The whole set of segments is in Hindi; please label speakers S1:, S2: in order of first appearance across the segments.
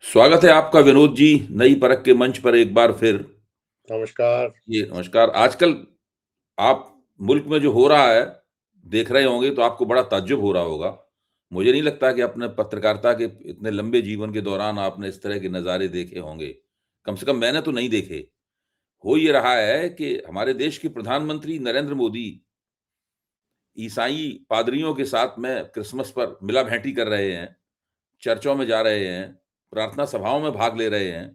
S1: स्वागत है आपका विनोद जी, नई परख के मंच पर एक बार फिर।
S2: नमस्कार।
S1: जी, नमस्कार। आजकल आप मुल्क में जो हो रहा है, देख रहे होंगे तो आपको बड़ा ताज्जुब हो रहा होगा। मुझे नहीं लगता कि अपने पत्रकारिता के इतने लंबे जीवन के दौरान आपने इस तरह के नज़ारे देखे होंगे। कम से कम मैंने तो नहीं देखे। हो ये रहा है कि हमारे देश के प्रधानमंत्री नरेंद्र मोदी ईसाई पादरियों के साथ में क्रिसमस पर मिला-भेंटी कर रहे हैं, चर्चों में जा रहे हैं, प्रार्थना सभाओं में भाग ले रहे हैं,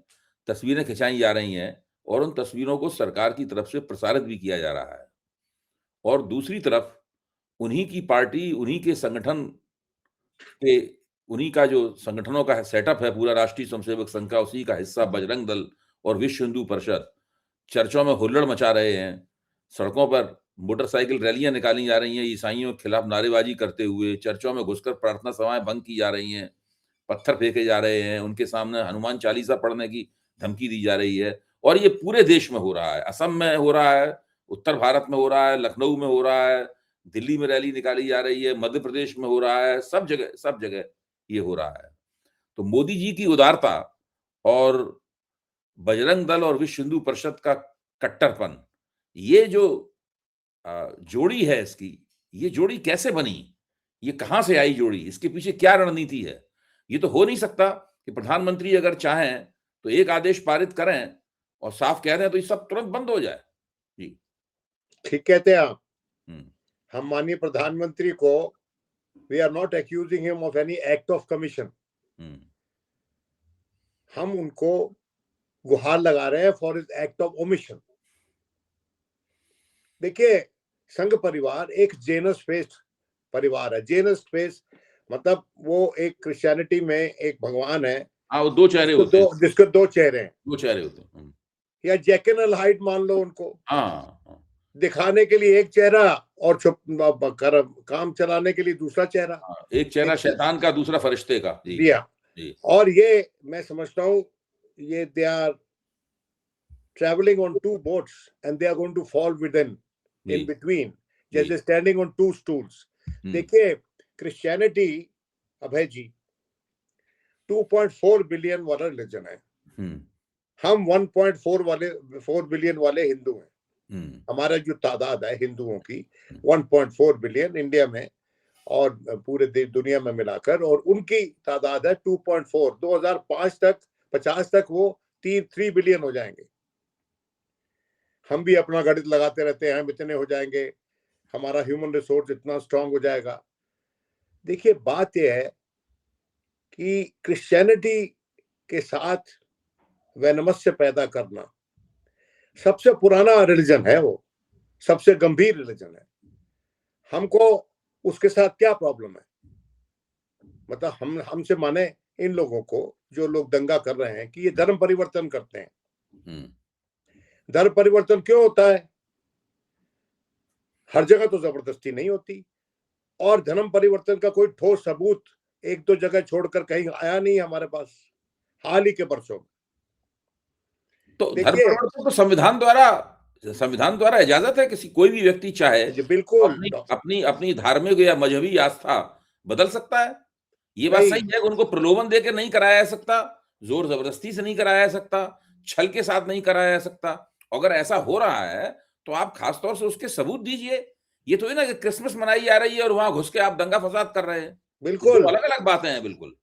S1: तस्वीरें खिंचाई जा रही हैं और उन तस्वीरों को सरकार की तरफ से प्रसारित भी किया जा रहा है। और दूसरी तरफ उन्हीं की पार्टी, उन्हीं के संगठन के उन्हीं का जो संगठनों का सेटअप है पूरा राष्ट्रीय स्वयंसेवक संघ का, उसी का हिस्सा बजरंग दल और विश्व हिंदू परिषद चर्चों में हुल्लड़ मचा रहे हैं। सड़कों पर मोटरसाइकिल रैलियाँ निकाली जा रही हैं, ईसाइयों के खिलाफ नारेबाजी करते हुए, चर्चों में घुसकर प्रार्थना सभाएँ भंग की जा रही हैं। पत्थर फेंके जा रहे हैं, उनके सामने हनुमान चालीसा पढ़ने की धमकी दी जा रही है और ये पूरे देश में हो रहा है। असम में हो रहा है, उत्तर भारत में हो रहा है, लखनऊ में हो रहा है, दिल्ली में रैली निकाली जा रही है, मध्य प्रदेश में हो रहा है, सब जगह ये हो रहा है। तो मोदी जी की उदारता और बजरंग दल और विश्व हिंदू परिषद का कट्टरपन, ये जो जोड़ी है इसकी, ये जोड़ी कैसे बनी? ये कहाँ से आई जोड़ी? इसके पीछे क्या रणनीति है? ये तो हो नहीं सकता कि प्रधानमंत्री अगर चाहें, तो एक आदेश पारित करें और साफ कह दें तो ये सब तुरंत बंद हो जाए। जी।
S2: ठीक कहते हैं आप।
S1: हुँ,
S2: हम माननीय प्रधानमंत्री को we are not accusing him of any act of commission.
S1: हुँ,
S2: हम उनको गुहार लगा रहे हैं for his act of omission. देखिए, संघ परिवार एक जेनस बेस्ड परिवार है। जेनस बेस्ड मतलब वो एक क्रिश्चियनिटी में एक भगवान है
S1: हाँ, वो 2 चेहरे होते हैं।
S2: जिसके दो चेहरे हैं।
S1: 2 चेहरे होते हैं।
S2: या जेकन एल हाइड मान लो उनको,
S1: हाँ, हाँ।
S2: दिखाने के लिए एक चेहरा और काम चलाने के लिए दूसरा चेहरा।
S1: हाँ, एक चेहरा शैतान का, दूसरा फरिश्ते का। जी,
S2: दिया।
S1: जी।
S2: और ये मैं समझता हूँ ये they are traveling on two boats and they are going to fall within
S1: जी,
S2: in between
S1: जी।
S2: जैसे standing on two stools।
S1: हुँ,
S2: देखिए, क्रिश्चियनिटी अभय जी 2.4 बिलियन वाला रिलीजन है।
S1: हुँ,
S2: हम 4 बिलियन वाले हिंदू हैं।
S1: हुँ,
S2: हमारा जो तादाद है हिंदुओं की
S1: हुँ,
S2: 1.4 बिलियन इंडिया में और पूरे दुनिया में मिलाकर, और उनकी तादाद है 2.4। 2005 तक 50 तक वो 3 बिलियन हो जाएंगे। हम भी अपना गणित लगाते रहते हैं, हम इतने हो जाएंगे, हमारा ह्यूमन रिसोर्स इतना स्ट्रांग हो जाएगा। देखिए, बात यह है कि क्रिश्चियनिटी के साथ वैमनस्य पैदा करना सबसे पुराना रिलीजन है, वो सबसे गंभीर रिलीजन है। हमको उसके साथ क्या प्रॉब्लम है? मतलब हम हमसे माने इन लोगों को, जो लोग दंगा कर रहे हैं कि ये धर्म परिवर्तन करते हैं।
S1: हुँ।
S2: धर्म परिवर्तन क्यों होता है? हर जगह तो जबरदस्ती नहीं होती, और धर्म परिवर्तन का कोई ठोस सबूत एक दो जगह छोड़कर कहीं आया नहीं हमारे पास हाल ही के वर्षों में।
S1: तो धर्म
S2: देखिए
S1: परिवर्तन तो संविधान द्वारा इजाज़त है, किसी कोई भी व्यक्ति चाहे
S2: जी,
S1: तो
S2: बिल्कुल
S1: अपनी अपनी अपनी धार्मिक या मज़हबी आस्था बदल सकता है। ये बात
S2: नहीं,
S1: सही है कि उनको प्रलोभन देके नहीं कराया जा सकता, ज़ोर ज़बरदस्ती से नहीं कराया जा सकता, छल के साथ नहीं कराया जा सकता। अगर ऐसा हो रहा है, तो आप ख़ास तौर से उसके सबूत दीजिए। ये थोड़ी ना कि क्रिसमस मनाई जा रही है और वहाँ घुस के आप दंगा-फ़साद कर रहे हैं। ये 2
S2: बिल्कुल
S1: अलग-अलग बातें हैं बिल्कुल।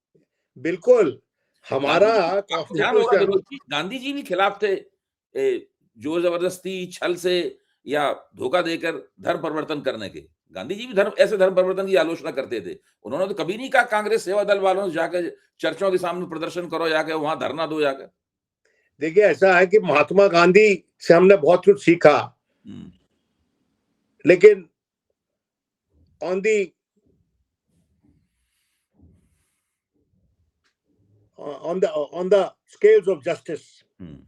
S2: बिल्कुल हमारा
S1: गांधी जी आपको ध्यान होगा
S2: कॉन्स्टिट्यूशन।
S1: विनोद जी, गांधी जी भी खिलाफ थे जोर जबरदस्ती, छल से या धोखा देकर धर्म परिवर्तन करने के। गांधी जी भी ऐसे धर्म परिवर्तन की आलोचना करते थे। उन्होंने तो कभी नहीं कहा कांग्रेस सेवा दल वालों से जाके चर्चों के सामने प्रदर्शन करो, जाके वहां धरना दो जाकर।
S2: देखिए, ऐसा है कि महात्मा गांधी से हमने बहुत कुछ सीखा,
S1: हम्म,
S2: लेकिन on the on the scales of justice
S1: हम्म,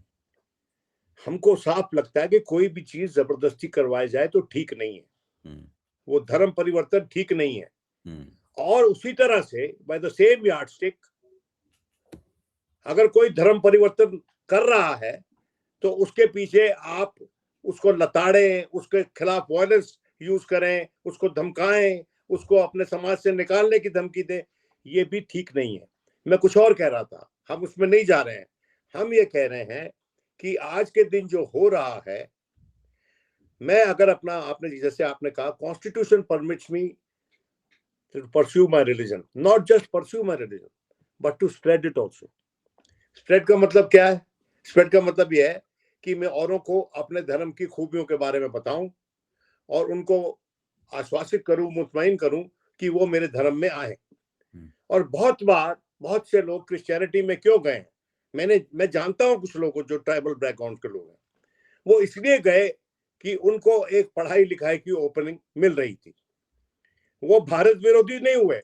S2: हमको साफ लगता है कि कोई भी चीज जबरदस्ती करवाई जाए तो ठीक नहीं है।
S1: हम्म,
S2: वो धर्म परिवर्तन ठीक नहीं है।
S1: हम्म,
S2: और उसी तरह से बाय द सेम यार्डस्टिक, अगर कोई धर्म परिवर्तन कर रहा है तो उसके पीछे आप उसको लताड़ें, उसके खिलाफ वायलेंस यूज करें, उसको धमकाएं, उसको अपने समाज से निकालने की धमकी दें, ये भी ठीक नहीं है। मैं कुछ और कह रहा था हम उसमें नहीं जा रहे हैं। हम ये कह रहे हैं कि आज के दिन जो हो रहा है, मैं अगर अपना, आपने जैसे आपने कहा, constitution permits me to pursue my religion, not just pursue my religion but to spread it also. Spread का मतलब क्या है? स्प्रेड का मतलब यह है कि मैं औरों को अपने धर्म की खूबियों के बारे में बताऊं और उनको आश्वासित करूं, मुतमईन करूं कि वो मेरे धर्म में आए। और बहुत बार बहुत से लोग क्रिश्चियनिटी में क्यों गए? मैं जानता हूं कुछ लोगों जो ट्राइबल बैकग्राउंड के लोग हैं, वो इसलिए गए कि उनको एक पढ़ाई लिखाई की ओपनिंग मिल रही थी। वो भारत विरोधी नहीं हुए।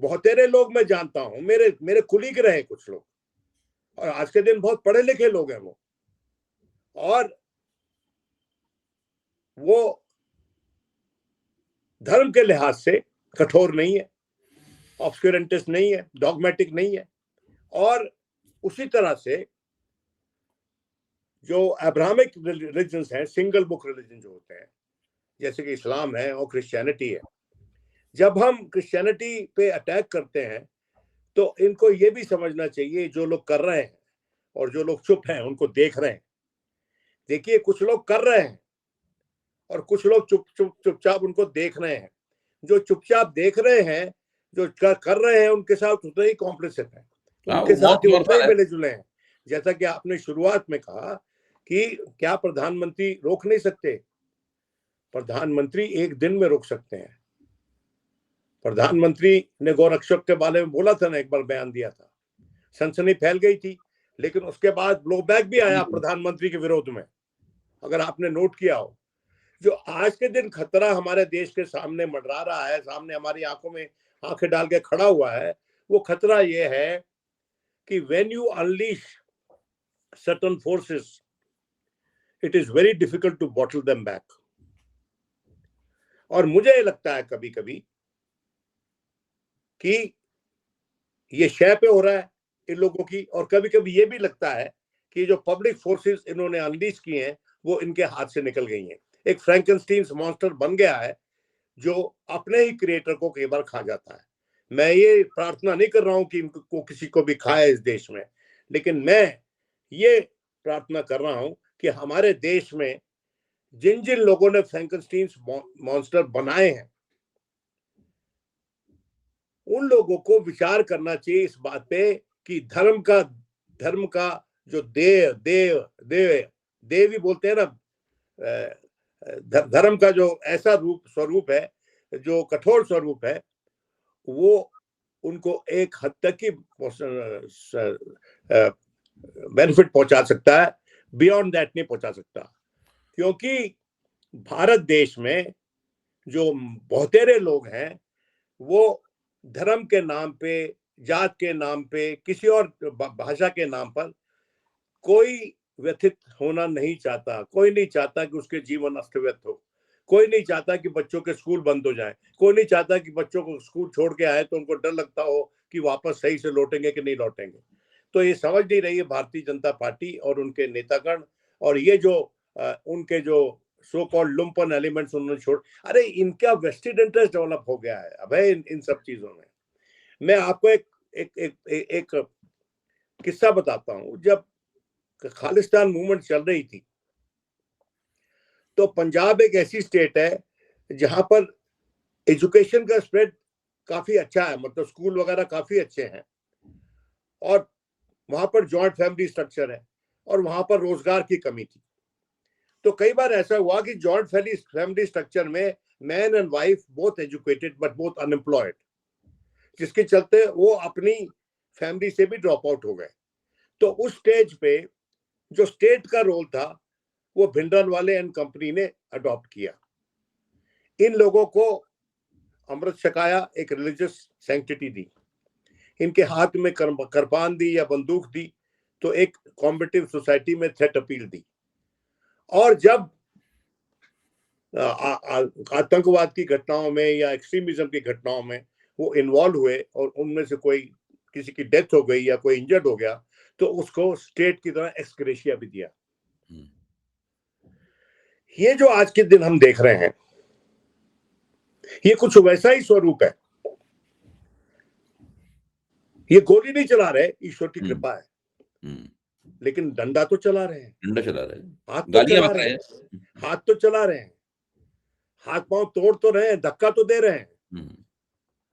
S2: बहुतेरे लोग मैं जानता हूं, मेरे मेरे कुलीग रहे कुछ लोग, और आज के दिन बहुत पढ़े लिखे लोग हैं वो, और वो धर्म के लिहाज से कठोर नहीं है, ऑब्सक्यूरेंटिस्ट नहीं है, डॉगमेटिक नहीं है। और उसी तरह से जो अब्राहमिक रिलीजन्स हैं, सिंगल बुक रिलीजन जो होते हैं, जैसे कि इस्लाम है और क्रिश्चियनिटी है, जब हम क्रिश्चियनिटी पे अटैक करते हैं तो इनको ये भी समझना चाहिए, जो लोग कर रहे हैं और जो लोग चुप हैं उनको देख रहे हैं। देखिए, कुछ लोग कर रहे हैं और कुछ लोग चुपचाप उनको देख रहे हैं। जो चुपचाप देख रहे हैं, जो कर रहे हैं, उनके साथ उतना ही कॉम्प्लिसिट है, उनके
S1: वो
S2: साथ
S1: बहुत
S2: ही उतना ही
S1: जोरदार है।
S2: मिले जुले हैं। जैसा कि आपने शुरुआत में कहा कि क्या प्रधानमंत्री रोक नहीं सकते? प्रधानमंत्री एक दिन में रोक सकते हैं। प्रधानमंत्री ने गौरक्षक के बारे में बोला था ना, एक बार बयान दिया था, सनसनी फैल गई थी, लेकिन उसके बाद ब्लोबैक भी आया प्रधानमंत्री के विरोध में, अगर आपने नोट किया हो। जो आज के दिन खतरा हमारे देश के सामने मंडरा रहा है, सामने हमारी आंखों में आंखें डाल के खड़ा हुआ है, वो खतरा ये है कि when you unleash certain forces, it is very difficult to bottle them back. और मुझे लगता है कभी कभी कि ये शय पे हो रहा है इन लोगों की, और कभी कभी ये भी लगता है कि जो पब्लिक फोर्सेस इन्होंने अनलीश किए हैं वो इनके हाथ से निकल गई हैं। एक फ्रैंकेनस्टीन्स मॉन्स्टर बन गया है जो अपने ही क्रिएटर को कई बार खा जाता है। मैं ये प्रार्थना नहीं कर रहा हूं कि इनको किसी को भी खाए इस देश में, लेकिन मैं ये प्रार्थना कर रहा हूं कि हमारे देश में जिन जिन लोगों ने फ्रैंकेनस्टीन्स मॉन्स्टर बनाए हैं, उन लोगों को विचार करना चाहिए इस बात पे कि धर्म का जो देव देव देव देवी बोलते हैं ना, धर्म का जो ऐसा स्वरूप है, जो कठोर स्वरूप है, वो उनको एक हद तक ही बेनिफिट पहुंचा सकता है, बियॉन्ड दैट नहीं पहुंचा सकता। क्योंकि भारत देश में जो बहुतेरे लोग हैं, वो धर्म के नाम पे, जात के नाम पे, किसी और भाषा के नाम पर कोई व्यथित होना नहीं चाहता। कोई नहीं चाहता कि उसके जीवन अस्त व्यस्त हो। कोई नहीं चाहता कि बच्चों के स्कूल बंद हो जाए। कोई नहीं चाहता कि बच्चों को स्कूल छोड़ के आए तो उनको डर लगता हो कि वापस सही से लौटेंगे कि नहीं लौटेंगे। तो ये समझ नहीं रही है भारतीय जनता पार्टी और उनके नेतागण, और ये जो उनके जो सो कॉल्ड लुम्पन एलिमेंट्स उन्होंने छोड़, अरे इनका वेस्टेड इंटरेस्ट डेवलप हो गया है अब है इन सब चीजों में। मैं आपको एक एक एक, एक, एक किस्सा बताता हूं। जब खालिस्तान मूवमेंट चल रही थी तो पंजाब एक ऐसी स्टेट है जहां पर एजुकेशन का स्प्रेड काफी अच्छा है, मतलब स्कूल वगैरह काफी अच्छे हैं, और वहां पर जॉइंट फैमिली स्ट्रक्चर है, और वहां पर रोजगार की कमी थी। तो कई बार ऐसा हुआ कि जॉइंट फैमिली स्ट्रक्चर में man and wife both educated but both unemployed, जिसके चलते वो अपनी फैमिली से भी ड्रॉप आउट हो गए। तो उस स्टेज पे जो स्टेट का रोल था वो भिंडरानवाले एंड कंपनी ने अडॉप्ट किया। इन लोगों को अमृत छकाया, एक रिलीजियस सैंक्टिटी दी, इनके हाथ में कृपान दी या बंदूक दी, तो एक कॉम्बेटिव सोसाइटी में थ्रेट अपील दी। और जब आतंकवाद की घटनाओं में या एक्सट्रीमिज्म की घटनाओं में वो इन्वॉल्व हुए और उनमें से कोई किसी की डेथ हो गई या कोई इंजर्ड हो गया, तो उसको स्टेट की तरह एक्सग्रेशिया भी दिया। ये जो आज के दिन हम देख रहे हैं, ये कुछ वैसा ही स्वरूप है। ये गोली नहीं चला रहे, ईश्वर की कृपा है,
S1: हम्म,
S2: लेकिन डंडा तो चला रहे हैं,
S1: डंडा चला रहे हैं,
S2: हाथ तो
S1: गालियां
S2: चला
S1: बक
S2: रहे
S1: रहे
S2: हैं,
S1: हैं।
S2: हाथ तो चला रहे हैं, हाथ पांव तोड़ तो रहे हैं, धक्का तो दे रहे हैं,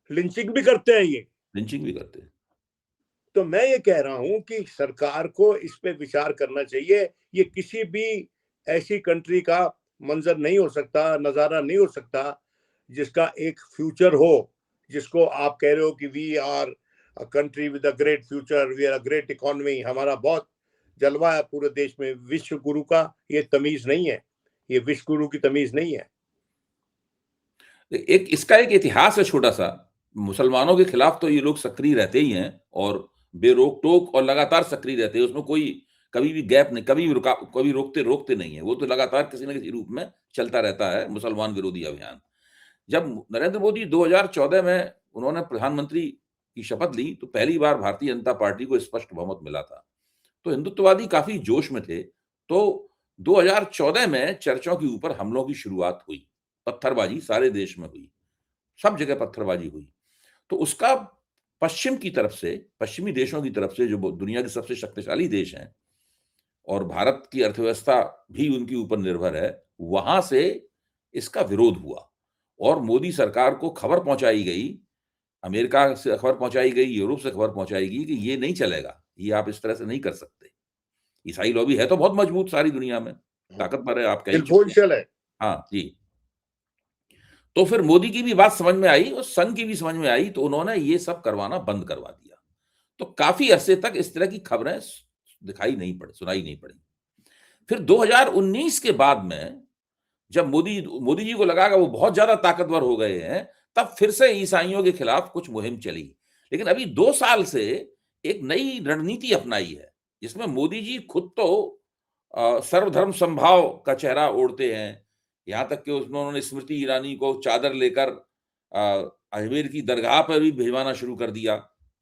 S2: लिंचिंग भी करते हैं ये।
S1: लिंचिंग भी करते हैं।
S2: तो मैं ये कह रहा हूं कि सरकार को इस पे विचार करना चाहिए। ये किसी भी ऐसी कंट्री का मंजर नहीं हो सकता, नजारा नहीं हो सकता जिसका एक फ्यूचर हो, जिसको आप कह रहे हो कि we are a country with a great future, we are a great economy, हमारा बहुत जलवा है पूरे देश में। विश्व गुरु का ये तमीज नहीं है, ये विश्व गुरु की तमीज नहीं है।
S1: एक इसका एक इतिहास है छोटा-सा। मुसलमानों के खिलाफ तो ये लोग सक्रिय रहते ही हैं और बेरोक-टोक और लगातार सक्रिय रहते हैं। उसमें कोई कभी भी गैप नहीं, कभी रोकते नहीं हैं। वो तो लगातार किसी न किसी रूप में चलता रहता है मुसलमान विरोधी अभियान। जब नरेंद्र मोदी 2014 में उन्होंने प्रधानमंत्री की शपथ ली, तो पहली बार भारतीय जनता पार्टी को स्पष्ट बहुमत मिला था। तो हिंदुत्ववादी काफ़ी जोश में थे। तो 2014 में चर्चों के ऊपर हमलों की शुरुआत हुई। पत्थरबाजी सारे देश में हुई। सब जगह पत्थरबाजी हुई। तो उसका पश्चिम की तरफ से, पश्चिमी देशों की तरफ से, जो दुनिया के सबसे शक्तिशाली देश हैं और भारत की अर्थव्यवस्था भी उनके ऊपर निर्भर है, वहां से इसका विरोध हुआ और मोदी सरकार को खबर पहुंचाई गई, अमेरिका से खबर पहुंचाई गई, यूरोप से खबर पहुंचाई गई कि ये नहीं चलेगा, ये आप इस तरह से नहीं कर सकते। ईसाई लॉबी है तो बहुत मजबूत सारी दुनिया में, ताकतवर है, आप कह ही चुके हैं।
S2: इन्फ्लुएंशियल है।
S1: हाँ जी। तो फिर मोदी की भी बात समझ में आई और संघ की भी समझ में आई, तो उन्होंने ये सब करवाना बंद करवा दिया। तो काफ़ी अरसे तक इस तरह की खबरें सुनाई नहीं पड़ी। फिर 2019 के बाद में जब मोदी जी को लगा कि वो बहुत ज़्यादा ताकतवर हो गए हैं, तब फिर से ईसाइयों के खिलाफ कुछ मुहिम चली। लेकिन अभी 2 साल से एक नई रणनीति अपनाई है, जिसमें मोदी जी खुद तो सर्वधर्म समभाव का चेहरा ओढ़ते हैं। यहाँ तक कि उसमें उन्होंने स्मृति ईरानी को चादर लेकर अजमेर की दरगाह पर भी भिजवाना शुरू कर दिया।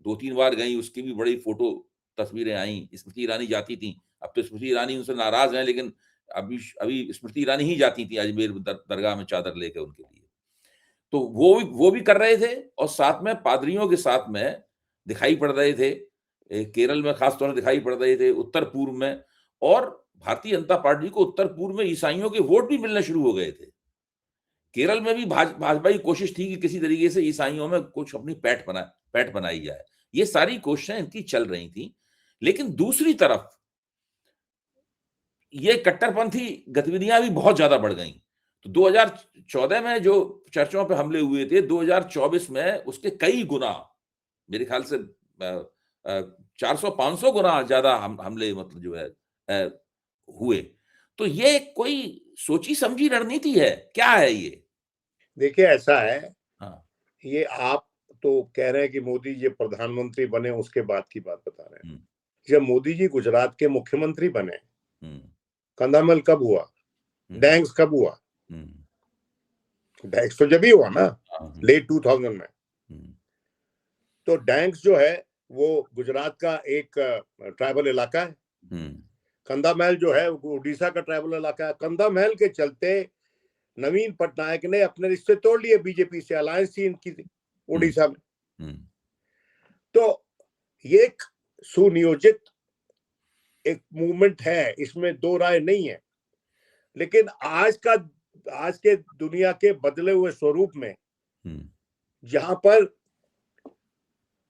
S1: 2-3 बार गईं, उसकी भी बड़ी फ़ोटो तस्वीरें आईं। स्मृति ईरानी जाती थीं। अब तो स्मृति ईरानी उनसे नाराज़ हैं, लेकिन अभी स्मृति ईरानी ही जाती थी अजमेर दरगाह में चादर लेके उनके लिए। तो वो भी कर रहे थे और साथ में पादरियों के साथ में दिखाई पड़ रहे थे। केरल में खास तौर से दिखाई पड़ रहे थे, उत्तर पूर्व में, और भारतीय जनता पार्टी को उत्तर पूर्व में ईसाइयों के वोट भी मिलने शुरू हो गए थे। केरल में भी भाजपा की कोशिश थी कि किसी तरीके से ईसाइयों में कुछ अपनी पैठ बनाई जाए। ये सारी कोशिशें इनकी चल रही थी। लेकिन दूसरी तरफ ये कट्टरपंथी गतिविधियां भी बहुत ज्यादा बढ़ गईं। तो 2014 में जो चर्चों पे हमले हुए थे, 2024 में उसके कई गुना, मेरे ख्याल से 400-500 गुना ज्यादा हमले मतलब जो है हुए। तो ये कोई सोची समझी रणनीति है, क्या है ये?
S2: देखिए ऐसा है,
S1: हाँ।
S2: ये आप तो कह रहे हैं कि मोदी जी प्रधानमंत्री बने उसके बाद की बात बता रहे हैं। जब मोदी जी गुजरात के मुख्यमंत्री बने, कंधामल कब हुआ, डैंग्स कब हुआ? डैंग्स तो जब ही हुआ ना, लेट 2000 में। तो डैंग्स जो है वो गुजरात का एक ट्राइबल इलाका है। कंधामहल जो है वो उड़ीसा का ट्राइबल इलाका है। कंधामहल के चलते नवीन पटनायक ने अपने रिश्ते तोड़ लिए बीजेपी से, अलायंस थी इनकी उड़ीसा में। तो ये एक सुनियोजित एक मूवमेंट है, इसमें दो राय नहीं है। लेकिन आज के दुनिया के बदले हुए स्वरूप में, जहां पर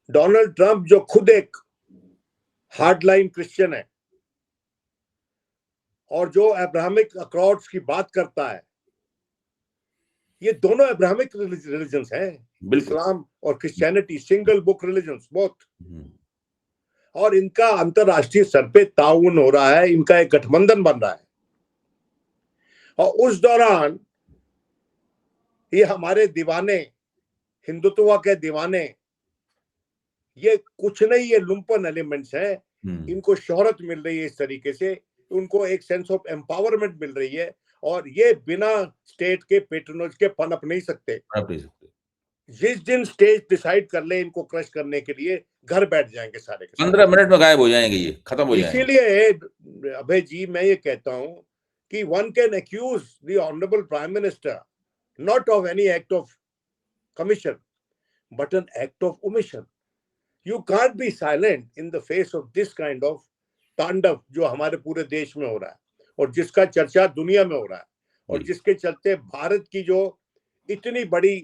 S2: डोनाल्ड ट्रंप जो खुद एक हार्डलाइन क्रिश्चियन है और जो अब्राहमिक अक्रॉर्ड्स की बात करता है, ये दोनों अब्राहमिक रिलीजन्स हैं, इस्लाम और Christianity, single book religions both. और इनका अंतरराष्ट्रीय स्तर पे ताउन हो रहा है, इनका एक गठबंधन बन रहा है। और उस दौरान ये हमारे दीवाने, हिंदुत्व के दीवाने, ये कुछ नहीं, ये लुम्पन एलिमेंट्स हैं। इनको शोहरत मिल रही है इस तरीके से, उनको एक सेंस ऑफ एम्पावरमेंट मिल रही है, और ये बिना स्टेट के पेट्रोनोज के पनप नहीं सकते। जिस दिन स्टेट डिसाइड कर ले इनको क्रश करने के लिए, घर बैठ जाएंगे सारे के सारे।
S1: 15 मिनट में गायब हो जाएंगे, ये खत्म हो जाएंगे।
S2: इसीलिए अभय जी, मैं ये कहता हूं कि one can accuse the honourable prime minister not of any act of commission but an act of omission. You can't be silent in the face of this kind of tandav जो हमारे पूरे देश में हो रहा है और जिसका चर्चा दुनिया में हो रहा है और जिसके चलते भारत की जो इतनी बड़ी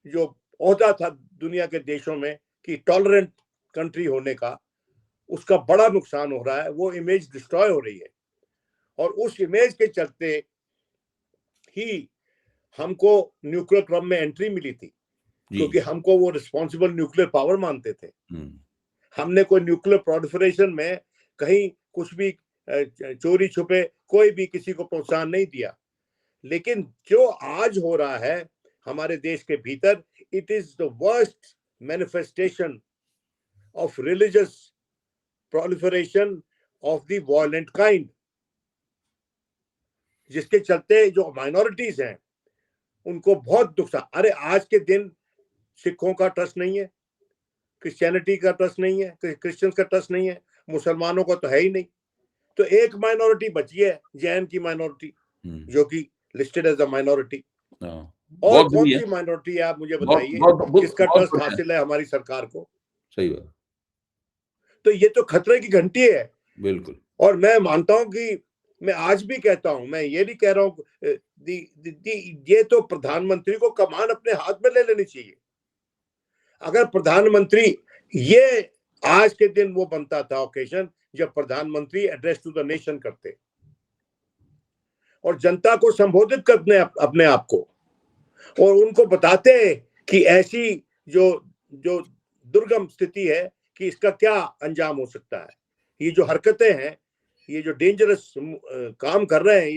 S2: जो ओहदा था दुनिया के देशों में कि टॉलरेंट कंट्री होने का, उसका बड़ा नुकसान हो रहा है। वो इमेज डिस्ट्रॉय हो रही है और उस इमेज के चलते ही हमको न्यूक्लियर क्लब में एंट्री मिली थी, क्योंकि हमको वो रिस्पॉन्सिबल न्यूक्लियर पावर मानते थे। हमने कोई न्यूक्लियर प्रोलिफरेशन में कहीं कुछ भी चोरी छुपे कोई भी किसी को प्रोत्साहन नहीं दिया। लेकिन जो आज हो रहा है हमारे देश के भीतर, it is the worst manifestation of religious proliferation of the violent kind, जिसके चलते जो माइनॉरिटीज हैं उनको बहुत दुख। अरे आज के दिन सिखों का ट्रस्ट नहीं है, क्रिश्चियनिटी का ट्रस्ट नहीं है, क्रिश्चियंस का ट्रस्ट नहीं है, मुसलमानों का तो है ही नहीं। तो एक माइनॉरिटी बची है, जैन की माइनॉरिटी, जो कि लिस्टेड एज अ माइनॉरिटी। और कौन सी माइनॉरिटी है आप मुझे बताइए जिसका ट्रस्ट हासिल है हमारी सरकार को?
S1: सही बात।
S2: तो ये तो खतरे की घंटी है।
S1: बिल्कुल।
S2: और मैं मानता हूं कि मैं आज भी कहता हूं, मैं ये नहीं कह रहा हूं, ये तो प्रधानमंत्री को कमान अपने हाथ में ले लेनी चाहिए। अगर प्रधानमंत्री, ये आज के दिन वो बनता था ओकेजन जब प्रधानमंत्री एड्रेस टू द नेशन करते और जनता को संबोधित करते अपने आप को और उनको बताते कि ऐसी जो जो दुर्गम स्थिति है कि इसका क्या अंजाम हो सकता है। ये जो हरकतें हैं, ये जो डेंजरस काम कर रहे हैं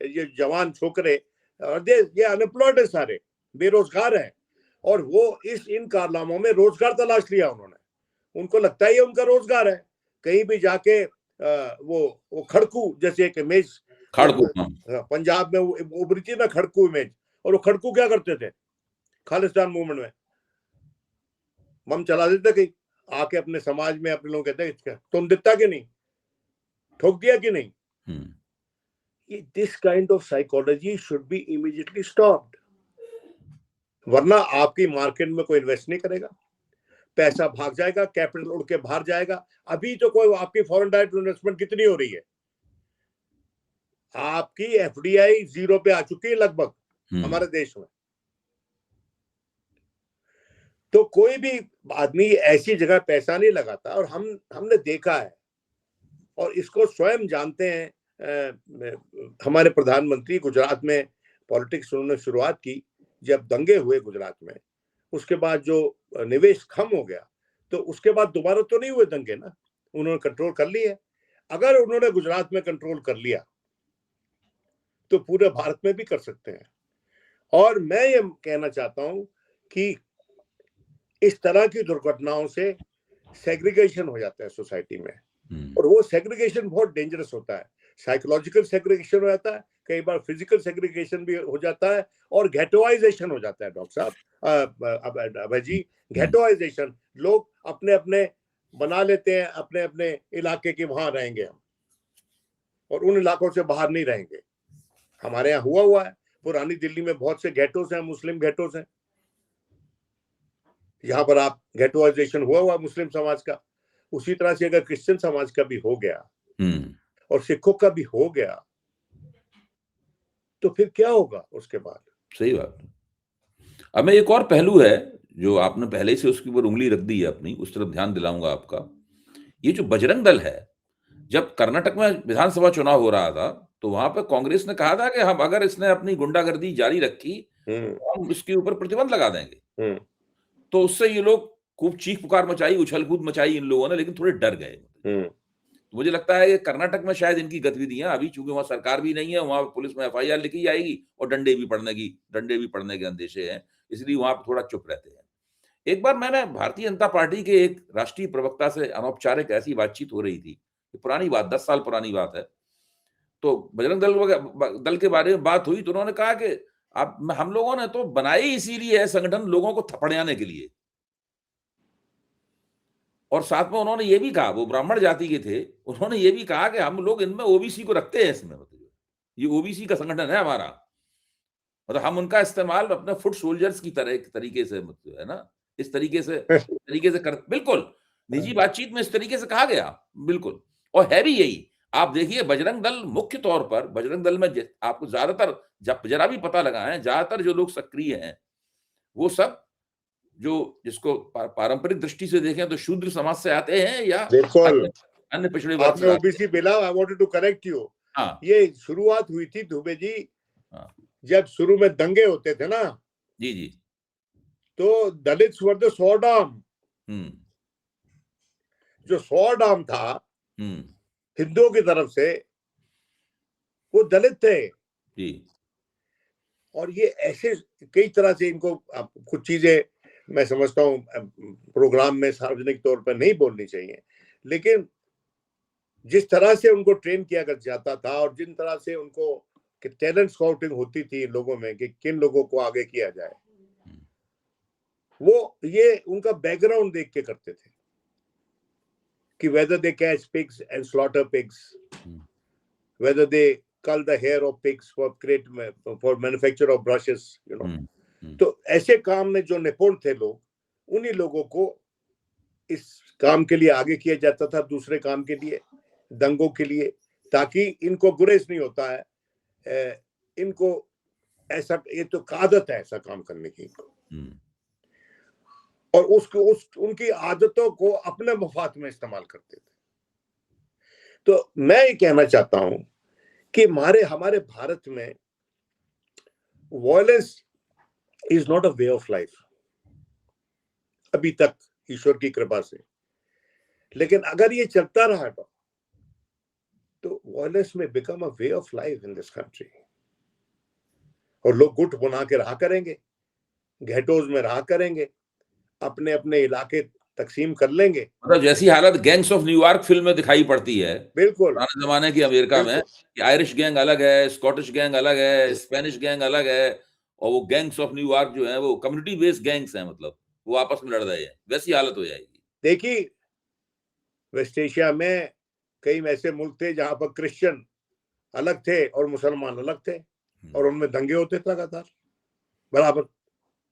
S2: ये जवान छोकरे, और ये अनएम्प्लॉयड है, सारे बेरोजगार हैं और वो इन कारनामों में रोजगार तलाश लिया उन्होंने। उनको लगता है ये उनका रोजगार है। कहीं भी जाके वो खड़कू जैसे एक इमेज पंजाब में उभरी थी ना, खड़कू इमेज, और वो खड़कू क्या करते थे खालिस्तान मूवमेंट में, बम चला देते कहीं आके अपने समाज में, अपने लोग कहते हैं तुम दिखता कि नहीं, ठोक दिया कि नहीं। This kind of psychology should be immediately stopped, वरना आपकी मार्केट में कोई इन्वेस्ट नहीं करेगा, पैसा भाग जाएगा, कैपिटल उड़ के बाहर जाएगा। अभी तो कोई आपकी फॉरेन डायरेक्ट इन्वेस्टमेंट कितनी हो रही है? आपकी एफडीआई 0 पे आ चुकी है लगभग हमारे देश में। तो कोई भी आदमी ऐसी जगह पैसा नहीं लगाता और हमने देखा है और इसको स्वयं जानते हैं। हमारे प्रधानमंत्री गुजरात में पॉलिटिक्स उन्होंने शुरुआत की जब दंगे हुए गुजरात में, उसके बाद जो निवेश कम हो गया तो उसके बाद दोबारा तो नहीं हुए दंगे ना, उन्होंने कंट्रोल कर लिया। अगर उन्होंने गुजरात में कंट्रोल कर लिया तो पूरे भारत में भी कर सकते हैं। और मैं ये कहना चाहता हूं कि इस तरह की दुर्घटनाओं से सेग्रीगेशन हो जाता है सोसाइटी में और वो सेग्रीगेशन बहुत डेंजरस होता है। साइकोलॉजिकल सेग्रीगेशन हो जाता है, कई बार फिजिकल सेग्रीगेशन भी हो जाता है और घेटोइजेशन हो जाता है। डॉक्टर साहब, अभय जी, घेटोइजेशन, लोग अपने अपने बना लेते हैं, अपने अपने इलाके के वहां रहेंगे हम और उन इलाकों से बाहर नहीं रहेंगे। हमारे यहाँ हुआ है, पुरानी दिल्ली में बहुत से घेटोस हैं, मुस्लिम घेटोस हैं। यहाँ पर आप घेटोइजेशन हुआ मुस्लिम समाज का, उसी तरह से अगर क्रिश्चियन समाज का भी हो गया और सिखों का भी हो गया तो फिर क्या होगा उसके बाद?
S1: सही बात। अब मैं एक और पहलू है जो आपने पहले से उसके ऊपर उंगली रख दी है अपनी, उस तरफ ध्यान दिलाऊंगा आपका। ये जो बजरंग दल है, जब कर्नाटक में विधानसभा चुनाव हो रहा था तो वहां पर कांग्रेस ने कहा था कि हम अगर इसने अपनी गुंडागर्दी जारी रखी तो हम इसके ऊपर प्रतिबंध लगा देंगे। तो उससे ये लोग खूब चीख पुकार मचाई, उछल कूद मचाई इन लोगों ने, लेकिन थोड़े डर गए। तो मुझे लगता है कि कर्नाटक में शायद इनकी गतिविधियां अभी, चूंकि वहां सरकार भी नहीं है, वहां पुलिस में एफआईआर लिखी जाएगी और डंडे भी पड़ने के अंदेशे हैं, इसलिए वहां पर थोड़ा चुप रहते हैं। एक बार मैंने भारतीय जनता पार्टी के एक राष्ट्रीय प्रवक्ता से अनौपचारिक ऐसी बातचीत हो रही थी, पुरानी बात, 10 साल पुरानी बात है। तो बजरंग दल के बारे में बात हुई तो उन्होंने कहा कि हम लोगों ने तो बनाई इसीलिए है संगठन, लोगों को थपड़ियाने के लिए। और साथ में उन्होंने ये भी कहा, वो ब्राह्मण जाति के थे, उन्होंने ये भी कहा कि हम लोग इनमें ओबीसी को रखते हैं, इसमें मतलब ये ओबीसी का संगठन है हमारा, मतलब हम उनका इस्तेमाल अपने फुट सोल्जर्स की तरह तरीके से, मतलब है ना, इस तरीके से कर बिल्कुल, निजी बातचीत में इस तरीके से कहा गया, बिल्कुल। और है भी यही। आप देखिए बजरंग दल मुख्य तौर पर बजरंग दल में ज आपको ज़्यादातर जब जरा भी पता लगाएँ, ज़्यादातर जो लोग सक्रिय हैं, वो सब जो जिसको पारंपरिक दृष्टि से देखें तो शूद्र समाज से आते हैं या
S2: बिल्कुल।
S1: अन्य अन्य पिछड़े वर्ग
S2: आपने
S1: से आते हैं।
S2: OBC bill, I wanted to correct you.
S1: हाँ,
S2: ये शुरुआत हुई थी दुबे जी,
S1: हाँ।
S2: जब शुरू में दंगे होते थे ना,
S1: जी, जी।
S2: तो Dalits were the sword arm.
S1: हुँ,
S2: जो स्वॉर्ड आर्म था
S1: हुँ।
S2: हिंदुओं की तरफ से, वो दलित थे।
S1: जी।
S2: और ये ऐसे कई तरह से इनको कुछ चीजें मैं समझता हूँ प्रोग्राम में सार्वजनिक तौर पर नहीं बोलनी चाहिए, लेकिन जिस तरह से उनको ट्रेन किया जाता था और जिन तरह से उनको टैलेंट स्काउटिंग होती थी लोगों में कि किन लोगों को आगे किया जाए, वो ये उनका बैकग्राउंड देख के करते थे कि whether they catch pigs and slaughter pigs, whether they cull the hair of pigs for manufacture of brushes, you know. तो ऐसे काम में जो निपुण थे लोग, उन्हीं लोगों को इस काम के लिए आगे किया जाता था, दूसरे काम के लिए, दंगों के लिए, ताकि इनको गुरेज नहीं होता है, इनको ऐसा, ये तो आदत है ऐसा काम करने की इनको, और उनकी आदतों को अपने मफाद में इस्तेमाल करते थे। तो मैं ये कहना चाहता हूं कि हमारे भारत में violence is not a way of life अभी तक, ईश्वर की कृपा से। लेकिन अगर ये चलता रहा तो वॉयलेंस में become a way of life in this country, और लोग गुट बना के रहा करेंगे, घेटोज में रहा करेंगे, अपने अपने इलाके तकसीम कर लेंगे।
S1: मतलब जैसी हालत गैंग्स ऑफ न्यूयॉर्क फिल्म में दिखाई पड़ती है,
S2: बिल्कुल
S1: पुराने ज़माने की अमेरिका में, कि आयरिश गैंग अलग है, स्कॉटिश गैंग अलग है, स्पेनिश गैंग अलग है, और वो गैंग्स ऑफ न्यूयॉर्क जो है वो कम्युनिटी बेस्ड गैंग्स हैं, मतलब वो आपस में लड़ रहे हैं, वैसी हालत हो जाएगी।
S2: देखिए, वेस्ट एशिया में कई ऐसे मुल्क थे जहां पर क्रिश्चियन अलग थे और मुसलमान अलग थे, और उनमें दंगे होते थे लगातार बराबर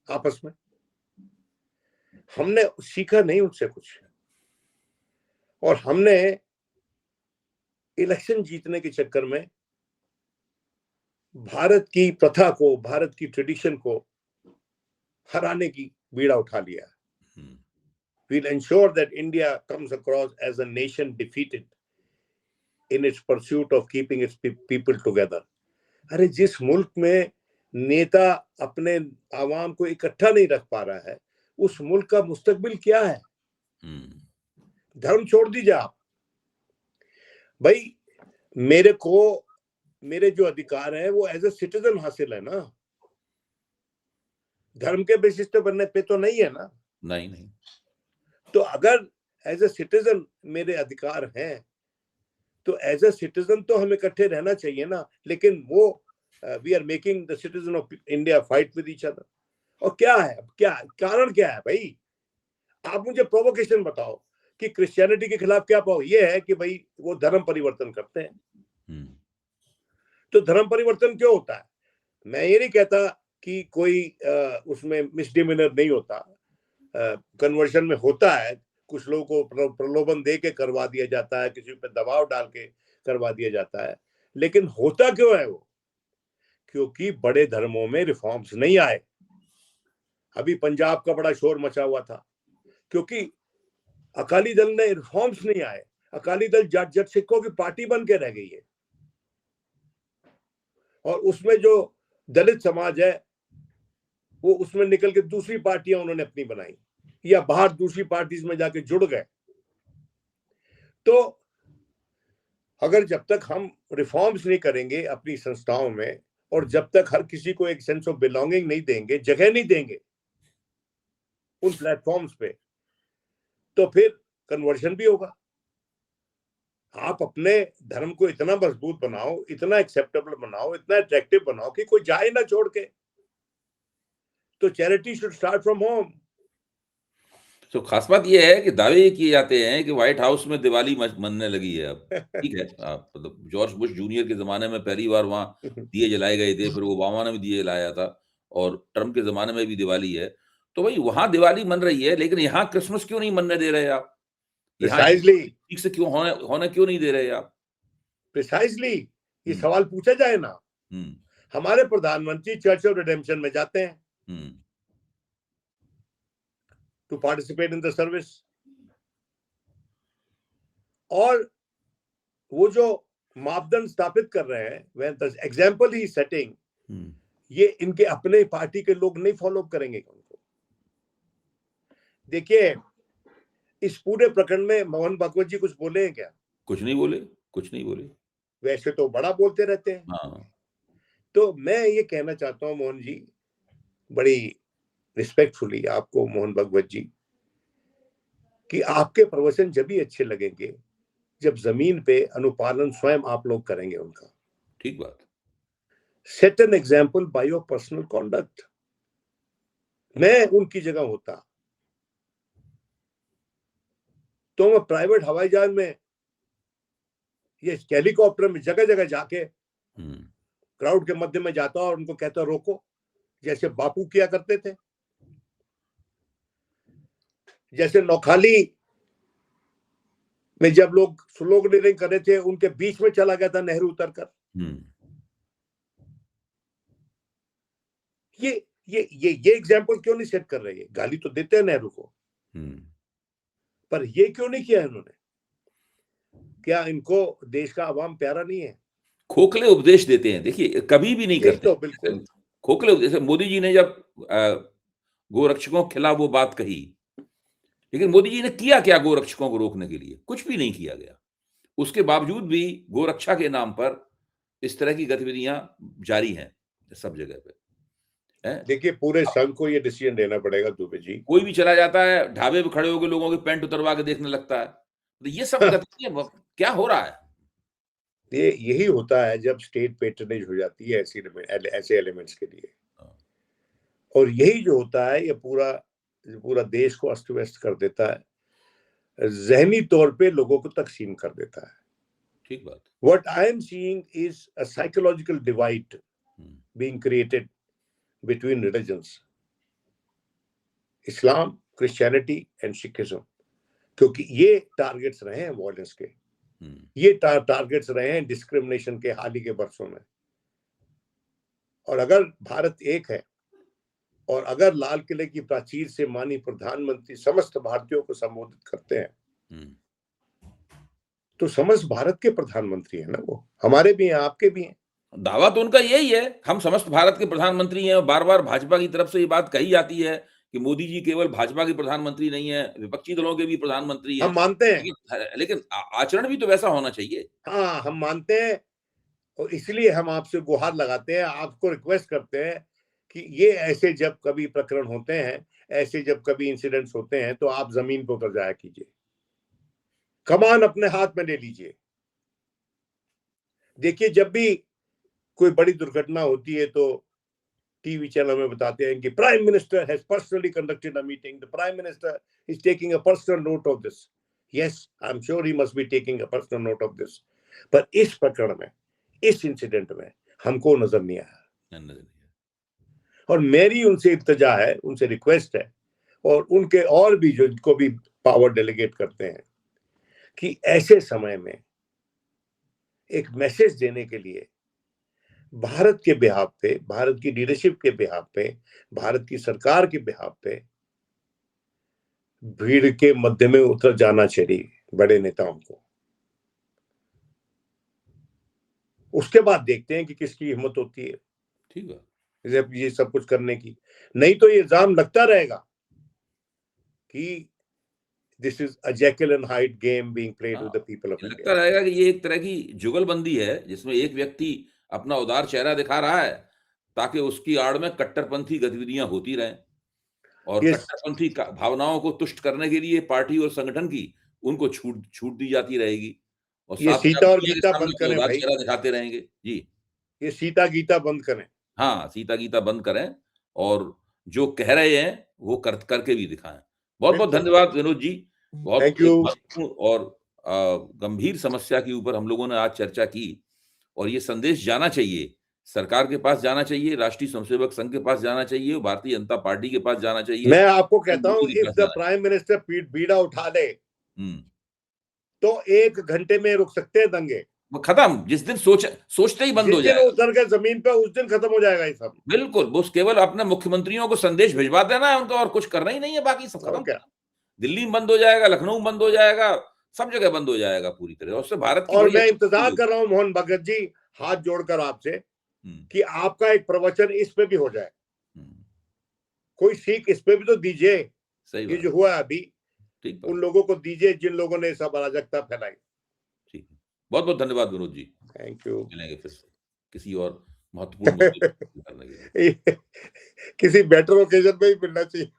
S2: आपस में। हमने सीखा नहीं उनसे कुछ, और हमने इलेक्शन जीतने के चक्कर में भारत की प्रथा को, भारत की ट्रेडिशन को हराने की बीड़ा उठा लिया। We'll ensure that India comes across as a nation defeated in its pursuit of keeping its people together. अरे जिस मुल्क में नेता अपने आवाम को इकट्ठा नहीं रख पा रहा है, उस मुल्क का मुस्तकबिल क्या है? धर्म छोड़ दीजिए आप भाई, मेरे जो अधिकार है वो एज ए सिटीजन हासिल है ना, धर्म के बेसिस पे बनने पे तो नहीं है ना।
S1: नहीं।
S2: तो अगर एज ए सिटीजन मेरे अधिकार हैं, तो एज ए सिटीजन तो हमें इकट्ठे रहना चाहिए ना। लेकिन वो we are making the citizen of India fight with each other. और क्या है, क्या कारण क्या है भाई? आप मुझे प्रोवोकेशन बताओ कि क्रिश्चियनिटी के खिलाफ क्या पाओ? ये है कि भाई वो धर्म परिवर्तन करते हैं। तो धर्म परिवर्तन क्यों होता है? मैं ये नहीं कहता कि कोई उसमें मिसडिमिनर नहीं होता, कन्वर्शन में होता है, कुछ लोगों को प्रलोभन दे के करवा दिया जाता है, किसी पे दबाव डाल के करवा दिया जाता है। लेकिन होता क्यों है वो? क्योंकि बड़े धर्मों में रिफॉर्म्स नहीं आए। अभी पंजाब का बड़ा शोर मचा हुआ था क्योंकि अकाली दल ने रिफॉर्म्स नहीं आए। अकाली दल जट सिखों की पार्टी बन के रह गई है, और उसमें जो दलित समाज है वो उसमें निकल के दूसरी पार्टियां उन्होंने अपनी बनाई, या बाहर दूसरी पार्टीज में जाके जुड़ गए। तो अगर जब तक हम रिफॉर्म्स नहीं करेंगे अपनी संस्थाओं में, और जब तक हर किसी को एक सेंस ऑफ बिलोंगिंग नहीं देंगे, जगह नहीं देंगे उन प्लेटफॉर्म्स पे, तो फिर कन्वर्शन भी होगा। आप अपने धर्म को इतना मजबूत बनाओ, इतना एक्सेप्टेबल बनाओ, इतना अट्रैक्टिव बनाओ कि कोई जाए ना छोड़ के। तो charity should start from home.
S1: तो खास बात ये है कि दावे ये किए जाते हैं कि व्हाइट हाउस में दिवाली मनने लगी है अब। ठीक है, मतलब जॉर्ज बुश जूनियर के ज़माने में पहली बार वहाँ दिए जलाए गए थे, फिर ओबामा ने भी दिए जलाया था, और ट्रम्प के ज़माने में भी दिवाली है। तो भाई वहां दिवाली मन रही है, लेकिन यहाँ क्रिसमस क्यों नहीं मनने दे रहे आप? यहाँ
S2: प्रिसाइजली
S1: ठीक से क्यों होने क्यों नहीं दे रहे आप?
S2: प्रिसाइजली ये
S1: हम्म,
S2: सवाल पूछा जाए ना।
S1: हम्म,
S2: हमारे प्रधानमंत्री चर्च ऑफ रिडेम्पशन में जाते हैं
S1: हम्म,
S2: to participate in the service, और वो जो मापदंड स्थापित कर रहे हैं, when the example he setting, ये इनके अपने पार्टी के लोग नहीं फॉलो करेंगे उनको। देखिए, इस पूरे प्रकरण में मोहन भागवत जी कुछ बोले हैं क्या?
S1: कुछ नहीं बोले, कुछ नहीं बोले।
S2: वैसे तो बड़ा बोलते रहते हैं।
S1: हाँ,
S2: तो मैं ये कहना चाहता हूं मोहन जी, बड़ी रिस्पेक्टफुली आपको मोहन भागवत जी, कि आपके प्रवचन जब भी अच्छे लगेंगे जब जमीन पे अनुपालन स्वयं आप लोग करेंगे उनका।
S1: ठीक बात।
S2: Set an example by your personal conduct. मैं उनकी जगह होता तो मैं प्राइवेट हवाई जहाज में, ये हेलीकॉप्टर में जगह जगह जाके क्राउड के मध्य में जाता और उनको कहता रोको, जैसे बापू किया करते थे। जैसे नौखाली में जब लोग स्लोगनिंग कर रहे थे, उनके बीच में चला गया था नेहरू उतरकर। ये एग्जाम्पल क्यों नहीं सेट कर रहे हैं? गाली तो देते हैं नेहरू को, पर ये क्यों नहीं किया इन्होंने? क्या इनको देश का आवाम प्यारा नहीं है?
S1: खोखले उपदेश देते हैं, देखिए कभी भी नहीं करते।
S2: तो बिल्कुल
S1: खोखले उपदेश। मोदी जी ने जब गोरक्षकों के खिलाफ वो बात कही, लेकिन मोदी जी ने किया क्या गोरक्षकों को रोकने के लिए? कुछ भी नहीं किया गया। उसके बावजूद भी गोरक्षा के नाम पर इस तरह की गतिविधियां जारी हैं सब जगह पे।
S2: देखिए, पूरे संघ को ये डिसीजन लेना पड़ेगा दुबे जी।
S1: कोई भी चला जाता है, ढाबे पे खड़े होकर लोगों की पैंट उतरवा के देखने लगता है। तो ये सब गतिविधियां क्या हो रहा है?
S2: ये यही होता है जब स्टेट पेट्रनेज हो जाती है ऐसे एलिमेंट्स के लिए। और यही जो होता है, ये पूरा देश को अस्त व्यस्त कर देता है, जहनी तौर पे लोगों को तकसीम कर देता है।
S1: ठीक बात।
S2: What I am seeing is a psychological divide being created between religions, Islam, Christianity and Sikhism, क्योंकि ये टारगेट्स रहे हैं वॉयलेंस के, ये टारगेट्स रहे हैं डिस्क्रिमिनेशन के हाल ही के बरसों में। और अगर भारत एक है, और अगर लाल किले की प्राचीर से माननीय प्रधानमंत्री समस्त भारतीयों को संबोधित करते हैं, तो समस्त भारत के प्रधानमंत्री है ना, वो हमारे भी हैं, आपके भी हैं।
S1: दावा तो उनका यही है, हम समस्त भारत के प्रधानमंत्री हैं। और बार बार भाजपा की तरफ से ये बात कही जाती है कि मोदी जी केवल भाजपा के प्रधानमंत्री नहीं है, विपक्षी दलों के भी प्रधानमंत्री हैं।
S2: हम मानते हैं,
S1: लेकिन आचरण भी तो वैसा होना चाहिए।
S2: हाँ, हम मानते हैं, और इसलिए हम आपसे गुहार लगाते हैं, आपको रिक्वेस्ट करते हैं कि ये ऐसे जब कभी प्रकरण होते हैं, ऐसे जब कभी इंसिडेंट्स होते हैं, तो आप जमीन पर उतर जाया कीजिए, कमान अपने हाथ में ले लीजिए। देखिए, जब भी कोई बड़ी दुर्घटना होती है तो टीवी चैनल में बताते हैं कि prime minister has personally conducted a meeting, the prime minister is taking a personal note of this. Yes, I am sure he must be taking a personal note of this. पर इस प्रकरण में, इस इंसिडेंट में हमको नजर नहीं आया। और मेरी उनसे इल्तिजा है, उनसे रिक्वेस्ट है, और उनके और भी जो इनको भी पावर डेलीगेट करते हैं, कि ऐसे समय में एक मैसेज देने के लिए भारत के बिहाफ पे, भारत की लीडरशिप के बिहाफ पे, भारत की सरकार के बिहाफ पे भीड़ के मध्य में उतर जाना चाहिए बड़े नेताओं को। उसके बाद देखते हैं कि किसकी हिम्मत होती है,
S1: ठीक है,
S2: जब ये सब कुछ करने की। नहीं तो ये इल्जाम लगता रहेगा कि this is a Jekyll and hide game being played with the people of
S1: लगता
S2: इंडिया।
S1: रहेगा कि ये एक तरह की जुगलबंदी है, जिसमें एक व्यक्ति अपना उदार चेहरा दिखा रहा है ताकि उसकी आड़ में कट्टरपंथी गतिविधियां होती रहें। और कट्टरपंथी भावनाओं को तुष्ट करने के लिए पार्टी और संगठन की उनको छूट दी जाती रहेगी, और
S2: ये
S1: साथ में
S2: सीता और
S1: दुनिया के
S2: गीता
S1: सामने
S2: बंद
S1: अपना
S2: करें
S1: उदार
S2: भाई,
S1: चेहरा दिखाते रहेंगे। जी,
S2: ये सीता गीता बंद करें।
S1: हाँ, सीता गीता बंद करें, और जो कह रहे हैं वो करके भी दिखाएं। बहुत बहुत धन्यवाद विनोद जी। बहुत
S2: थैंक
S1: एक
S2: यू।
S1: महत्वपूर्ण और गंभीर समस्या के ऊपर हम लोगों ने आज चर्चा की, और ये संदेश जाना चाहिए सरकार के पास जाना चाहिए, राष्ट्रीय स्वयंसेवक संघ के पास जाना चाहिए, भारतीय जनता पार्टी के पास जाना चाहिए।
S2: मैं आपको कहता हूं,
S1: मोदी के
S2: इफ
S1: पास
S2: द
S1: जाना
S2: प्राइम मिनिस्टर बीड़ा उठा ले
S1: चाहिए।
S2: तो 1 घंटे में रुक सकते हैं दंगे।
S1: वो खत्म, जिस दिन सोचते ही बंद
S2: जिस
S1: हो
S2: दिन
S1: जाएगा।
S2: उतर गए जमीन पे, उस दिन खत्म हो जाएगा ये सब।
S1: बिल्कुल, वो केवल अपने मुख्यमंत्रियों को संदेश भिजवा देना है उनको, और कुछ करना ही नहीं है, बाकी सब खत्म।
S2: क्या?
S1: दिल्ली में बंद हो जाएगा, लखनऊ में बंद हो जाएगा, सब जगह बंद हो जाएगा पूरी तरह। और उससे भारत की
S2: और
S1: बड़ी
S2: मैं
S1: अच्छी
S2: इंतजार
S1: होगी।
S2: कर रहा हूं मोहन भगत जी, हाथ जोड़कर आपसे,
S1: हम्म,
S2: कि आपका एक प्रवचन इस पे भी हो जाए,
S1: हम्म,
S2: कोई सीख इस पे भी तो दीजिए।
S1: सही
S2: ये
S1: बात,
S2: जो हुआ है अभी,
S1: ठीक
S2: उन
S1: बात,
S2: लोगों को दीजिए जिन लोगों ने सब अराजकता फैलाई।
S1: ठीक है। बहुत-बहुत धन्यवाद विनोद जी।
S2: Thank you.
S1: मिलेंगे फिर से, किसी और महत्वपूर्ण मुद्दे पर करने के लिए।
S2: किसी बेटर ओकेजन पे ही मिलना चाहिए।